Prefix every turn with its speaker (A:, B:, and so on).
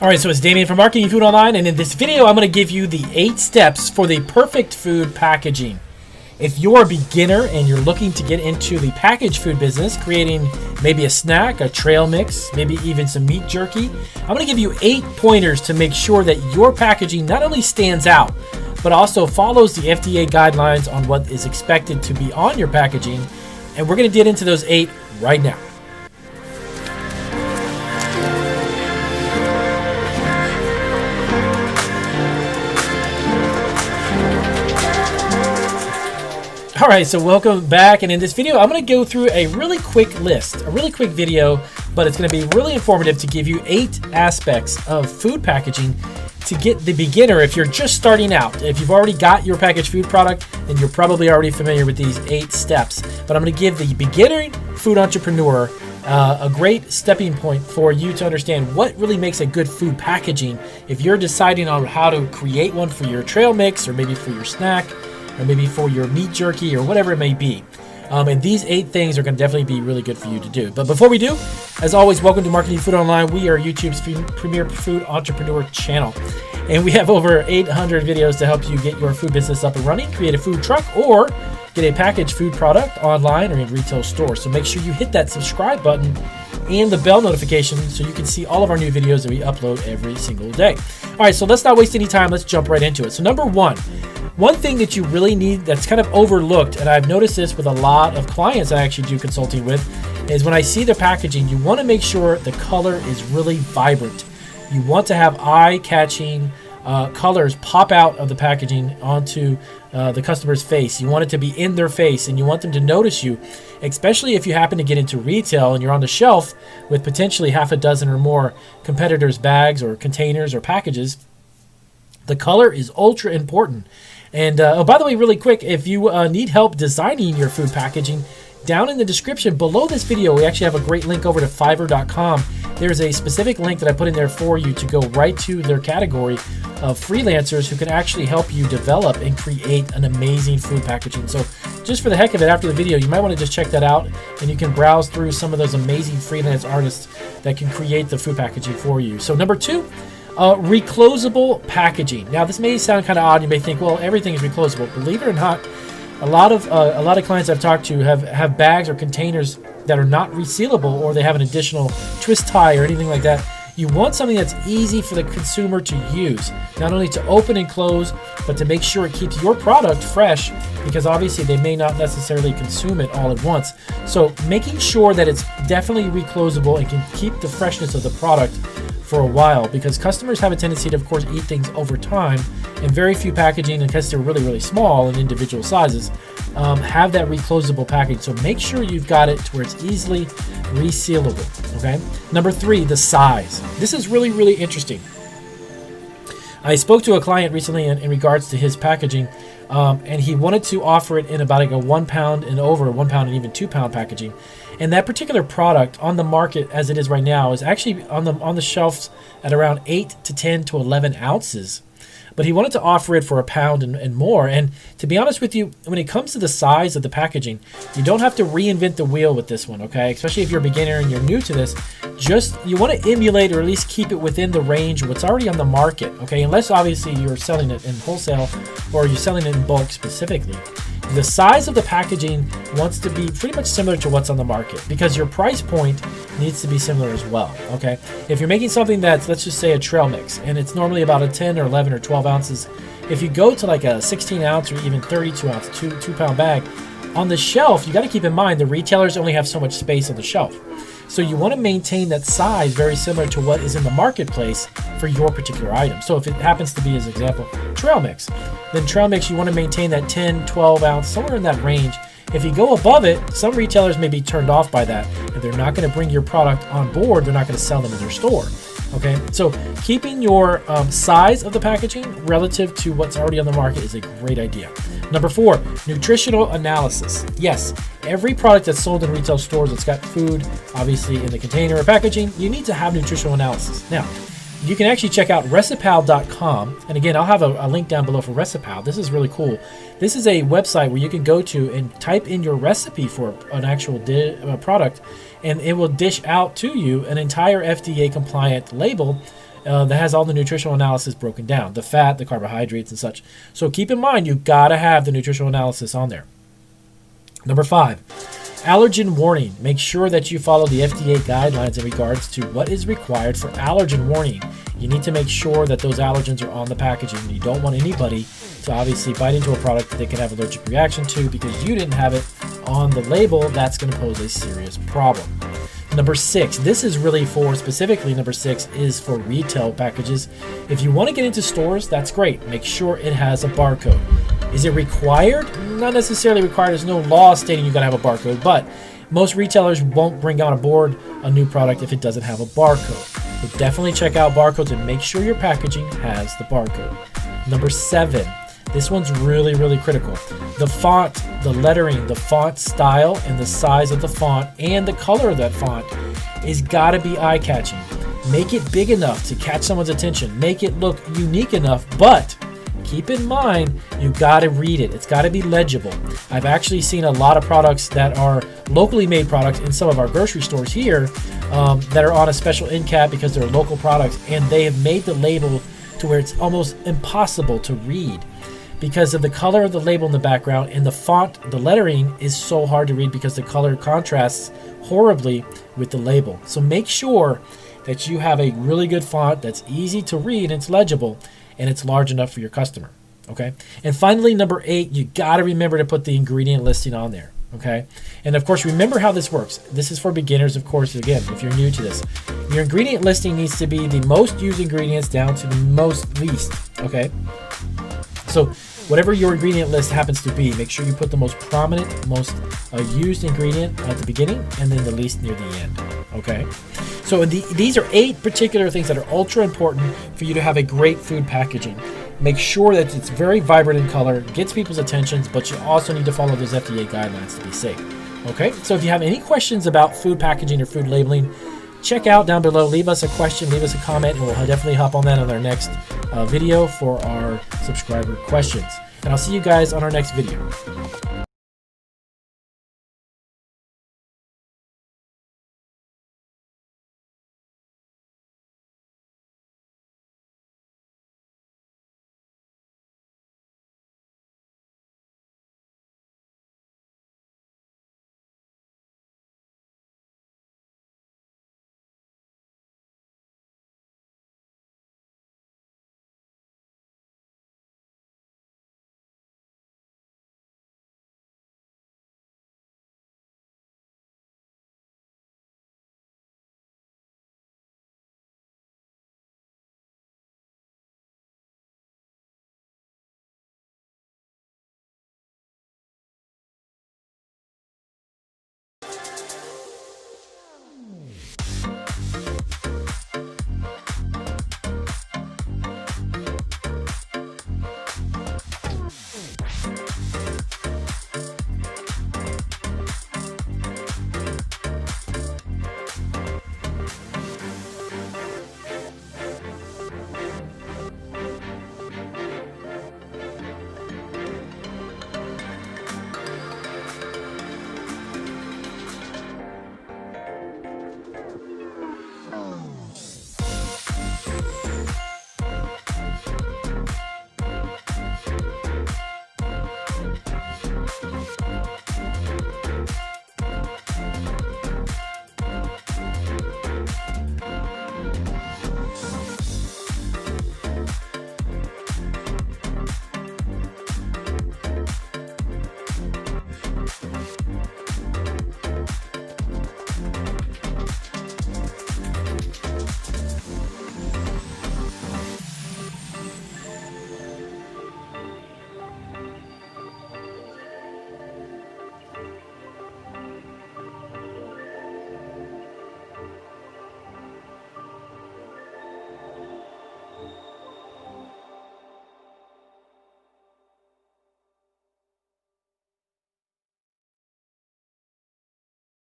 A: All right, so it's Damien from Marketing Food Online, and in this video, I'm going to give you the 8 steps for the perfect food packaging. If you're a beginner and you're looking to get into the packaged food business, creating maybe a snack, a trail mix, maybe even some meat jerky, I'm going to give you 8 pointers to make sure that your packaging not only stands out, but also follows the FDA guidelines on what is expected to be on your packaging. And we're going to get into those 8 right now. All right, so welcome back, and in this video I'm going to go through a really quick list, a really quick video, but it's going to be really informative to give you 8 aspects of food packaging to get the beginner. If you're just starting out, if you've already got your packaged food product, then you're probably already familiar with these 8 steps, but I'm going to give the beginner food entrepreneur a great stepping point for you to understand what really makes a good food packaging if you're deciding on how to create one for your trail mix, or maybe for your snack, or maybe for your meat jerky, or whatever it may be. And these 8 things are going to definitely be really good for you to do. But before we do, as always, welcome to Marketing Food Online. We are YouTube's premier food entrepreneur channel. And we have over 800 videos to help you get your food business up and running, create a food truck, or get a packaged food product online or in retail stores. So make sure you hit that subscribe button and the bell notification so you can see all of our new videos that we upload every single day. All right, so let's not waste any time. Let's jump right into it. So number one thing that you really need that's kind of overlooked, and I've noticed this with a lot of clients I actually do consulting with, is when I see the packaging, you want to make sure the color is really vibrant. You want to have eye-catching colors pop out of the packaging onto the customer's face. You want it to be in their face, and you want them to notice you, especially if you happen to get into retail and you're on the shelf with potentially half a dozen or more competitors' bags or containers or packages. The color is ultra important. And oh, by the way, really quick, if you need help designing your food packaging, down in the description below this video, we actually have a great link over to Fiverr.com. There's a specific link that I put in there for you to go right to their category of freelancers who can actually help you develop and create an amazing food packaging. So just for the heck of it, after the video, you might want to just check that out, and you can browse through some of those amazing freelance artists that can create the food packaging for you. So number 2, reclosable packaging. Now, this may sound kind of odd. You may think, well, everything is reclosable. Believe it or not, a lot of clients I've talked to have bags or containers that are not resealable, or they have an additional twist tie or anything like that. You want something that's easy for the consumer to use, not only to open and close, but to make sure it keeps your product fresh, because obviously they may not necessarily consume it all at once. So making sure that it's definitely reclosable and can keep the freshness of the product for a while, because customers have a tendency to, of course, eat things over time, and very few packaging, unless they're really, really small in individual sizes, have that reclosable package. So make sure you've got it to where it's easily resealable, okay? Number 3, the size. This is really, really interesting. I spoke to a client recently in regards to his packaging, and he wanted to offer it in about like a 1 pound and over, 1 pound and even 2 pound packaging. And that particular product on the market as it is right now is actually on the shelves at around 8 to 10 to 11 ounces. But he wanted to offer it for a pound and more. And to be honest with you, when it comes to the size of the packaging, you don't have to reinvent the wheel with this one, okay? Especially if you're a beginner and you're new to this. Just, you want to emulate or at least keep it within the range of what's already on the market, okay? Unless obviously you're selling it in wholesale or you're selling it in bulk specifically. The size of the packaging wants to be pretty much similar to what's on the market, because your price point needs to be similar as well, okay? If you're making something that's, let's just say, a trail mix, and it's normally about a 10 or 11 or 12 ounces, if you go to like a 16 ounce or even 32 ounce, two pound bag, on the shelf, you got to keep in mind the retailers only have so much space on the shelf. So you want to maintain that size very similar to what is in the marketplace for your particular item. So if it happens to be, as an example, trail mix, then trail mix, you want to maintain that 10, 12 ounce, somewhere in that range. If you go above it, some retailers may be turned off by that, and they're not going to bring your product on board. They're not going to sell them in their store. Okay, so keeping your size of the packaging relative to what's already on the market is a great idea. Number 4, nutritional analysis. Yes, every product that's sold in retail stores that's got food, obviously in the container or packaging, you need to have nutritional analysis. Now, you can actually check out recipal.com. And again, I'll have a link down below for Recipal. This is really cool. This is a website where you can go to and type in your recipe for an actual product, and it will dish out to you an entire FDA compliant label that has all the nutritional analysis broken down, the fat, the carbohydrates, and such. So keep in mind, you gotta have the nutritional analysis on there. Number 5, allergen warning. Make sure that you follow the FDA guidelines in regards to what is required for allergen warning. You need to make sure that those allergens are on the packaging. You don't want anybody to obviously bite into a product that they can have an allergic reaction to because you didn't have it on the label. That's going to pose a serious problem. Number 6, this is really for, specifically number 6 is for retail packages. If you want to get into stores, that's great. Make sure it has a barcode. Is it required? Not necessarily required. There's no law stating you got to have a barcode, but most retailers won't bring on board a new product if it doesn't have a barcode. So definitely check out barcodes and make sure your packaging has the barcode. Number 7, this one's really, really critical. The font, the lettering, the font style, and the size of the font and the color of that font is gotta be eye-catching. Make it big enough to catch someone's attention. Make it look unique enough, but keep in mind, you gotta read it. It's gotta be legible. I've actually seen a lot of products that are locally made products in some of our grocery stores here that are on a special end cap because they're local products, and they have made the label to where it's almost impossible to read because of the color of the label in the background, and the font, the lettering is so hard to read because the color contrasts horribly with the label. So make sure that you have a really good font that's easy to read and it's legible and it's large enough for your customer. Okay. And finally, number 8, you got to remember to put the ingredient listing on there. Okay. And of course, remember how this works. This is for beginners, of course. Again, if you're new to this, your ingredient listing needs to be the most used ingredients down to the most least. Okay. So whatever your ingredient list happens to be, make sure you put the most prominent, most used ingredient at the beginning and then the least near the end. Okay. So these are 8 particular things that are ultra important for you to have a great food packaging. Make sure that it's very vibrant in color, gets people's attention, but you also need to follow those FDA guidelines to be safe. Okay. So if you have any questions about food packaging or food labeling, check out down below, leave us a question, leave us a comment, and we'll definitely hop on that on our next video for our subscriber questions. And I'll see you guys on our next video.